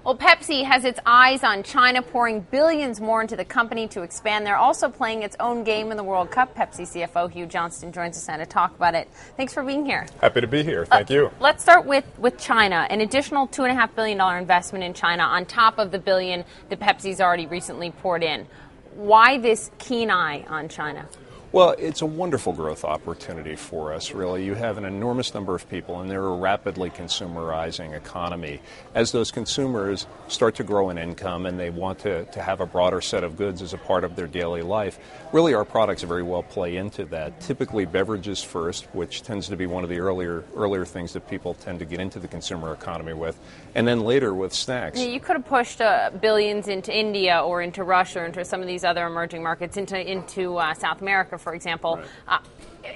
Well, Pepsi has its eyes on China, pouring billions more into the company to expand. They're also playing its own game in the World Cup. Pepsi CFO Hugh Johnston joins us now to talk about it. Thanks for being here. Happy to be here. Thank you. Let's start with China. An additional $2.5 billion investment in China on top of the billion that Pepsi's already recently poured in. Why this keen eye on China? Well, it's a wonderful growth opportunity for us, really. You have an enormous number of people, and they're a rapidly consumerizing economy. As those consumers start to grow in income and they want to have a broader set of goods as a part of their daily life, really our products very well play into that. Typically beverages first, which tends to be one of the earlier things that people tend to get into the consumer economy with, and then later with snacks. You could have pushed billions into India or into Russia or into some of these other emerging markets, into South America, for example. Right.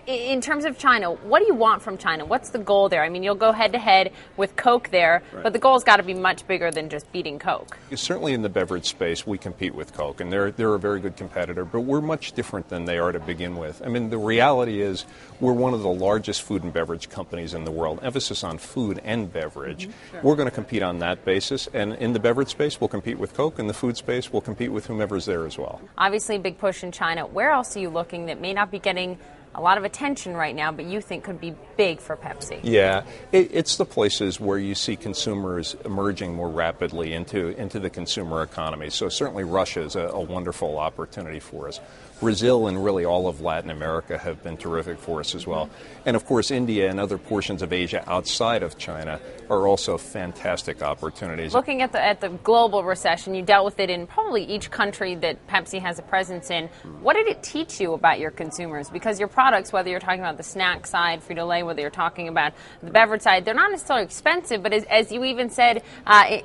In terms of China, what do you want from China? What's the goal there? I mean, you'll go head-to-head with Coke there, right, but the goal's got to be much bigger than just beating Coke. Certainly in the beverage space, we compete with Coke, and they're a very good competitor, but we're much different than they are to begin with. I mean, the reality is we're one of the largest food and beverage companies in the world, emphasis on food and beverage. Mm-hmm. Sure. We're going to compete on that basis, and in the beverage space, we'll compete with Coke. In the food space, we'll compete with whomever's there as well. Obviously, a big push in China. Where else are you looking that may not be getting a lot of attention right now, but you think could be big for Pepsi? Yeah, it's the places where you see consumers emerging more rapidly into the consumer economy. So certainly Russia is a wonderful opportunity for us. Brazil and really all of Latin America have been terrific for us as well. And of course, India and other portions of Asia outside of China are also fantastic opportunities. Looking at the global recession, you dealt with it in probably each country that Pepsi has a presence in. What did it teach you about your consumers? Because your products, whether you're talking about the snack side, Frito-Lay, whether you're talking about the beverage side, they're not necessarily expensive, but as you even said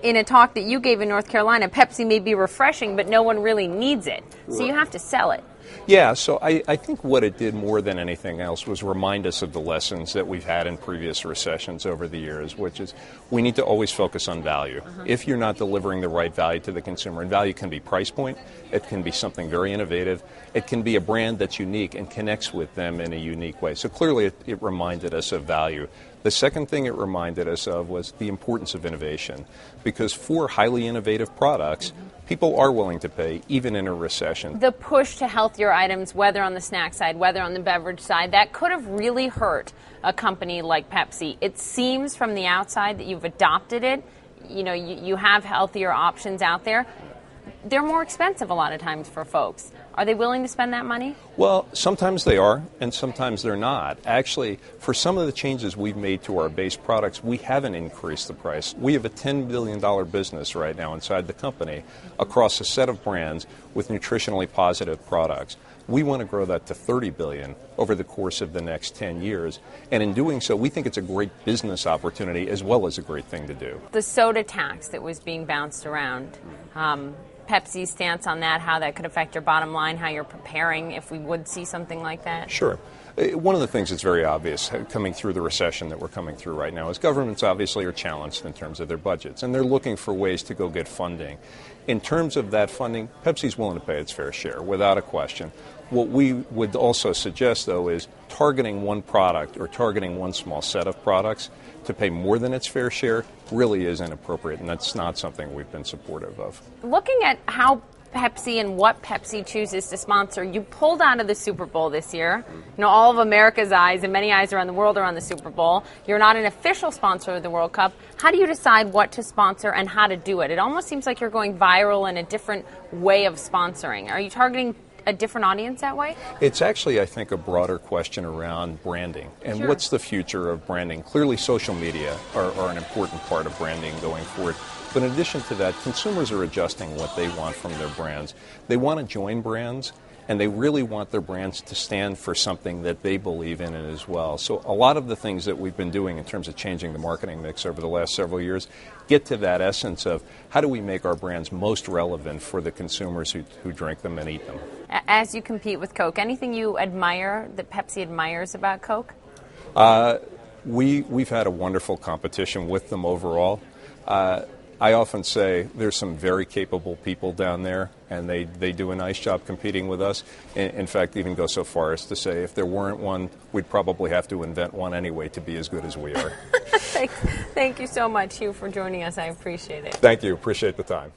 in a talk that you gave in North Carolina, Pepsi may be refreshing, but no one really needs it. So you have to sell it. Yeah, so I think what it did more than anything else was remind us of the lessons that we've had in previous recessions over the years, which is we need to always focus on value. If you're not delivering the right value to the consumer, and value can be price point, it can be something very innovative, it can be a brand that's unique and connects with them in a unique way. So clearly it reminded us of value. The second thing it reminded us of was the importance of innovation, because for highly innovative products, people are willing to pay, even in a recession. The push to healthier items, whether on the snack side, whether on the beverage side, that could have really hurt a company like Pepsi. It seems from the outside that you've adopted it. You know, you have healthier options out there. They're more expensive a lot of times for folks. Are they willing to spend that money? Well, sometimes they are, and sometimes they're not. Actually, for some of the changes we've made to our base products, we haven't increased the price. We have a $10 billion business right now inside the company across a set of brands with nutritionally positive products. We want to grow that to $30 billion over the course of the next 10 years. And in doing so, we think it's a great business opportunity as well as a great thing to do. The soda tax that was being bounced around, Pepsi's stance on that, how that could affect your bottom line, how you're preparing if we would see something like that? Sure. One of the things that's very obvious coming through the recession that we're coming through right now is governments obviously are challenged in terms of their budgets, and they're looking for ways to go get funding. In terms of that funding, Pepsi's willing to pay its fair share, without a question. What we would also suggest, though, is targeting one product or targeting one small set of products to pay more than its fair share really is inappropriate, and that's not something we've been supportive of. Looking at how Pepsi and what Pepsi chooses to sponsor, you pulled out of the Super Bowl this year. You know, all of America's eyes and many eyes around the world are on the Super Bowl. You're not an official sponsor of the World Cup. How do you decide what to sponsor and how to do it? It almost seems like you're going viral in a different way of sponsoring. Are you targeting a different audience that way? It's actually, I think, a broader question around branding and what's the future of branding. Clearly, social media are an important part of branding going forward. But in addition to that, consumers are adjusting what they want from their brands. They want to join brands, and they really want their brands to stand for something that they believe in as well. So a lot of the things that we've been doing in terms of changing the marketing mix over the last several years get to that essence of how do we make our brands most relevant for the consumers who drink them and eat them. As you compete with Coke, anything you admire that Pepsi admires about Coke? We've had a wonderful competition with them overall. I often say there's some very capable people down there, and they do a nice job competing with us. In fact, even go so far as to say if there weren't one, we'd probably have to invent one anyway to be as good as we are. Thank you so much, Hugh, for joining us. I appreciate it. Thank you. Appreciate the time.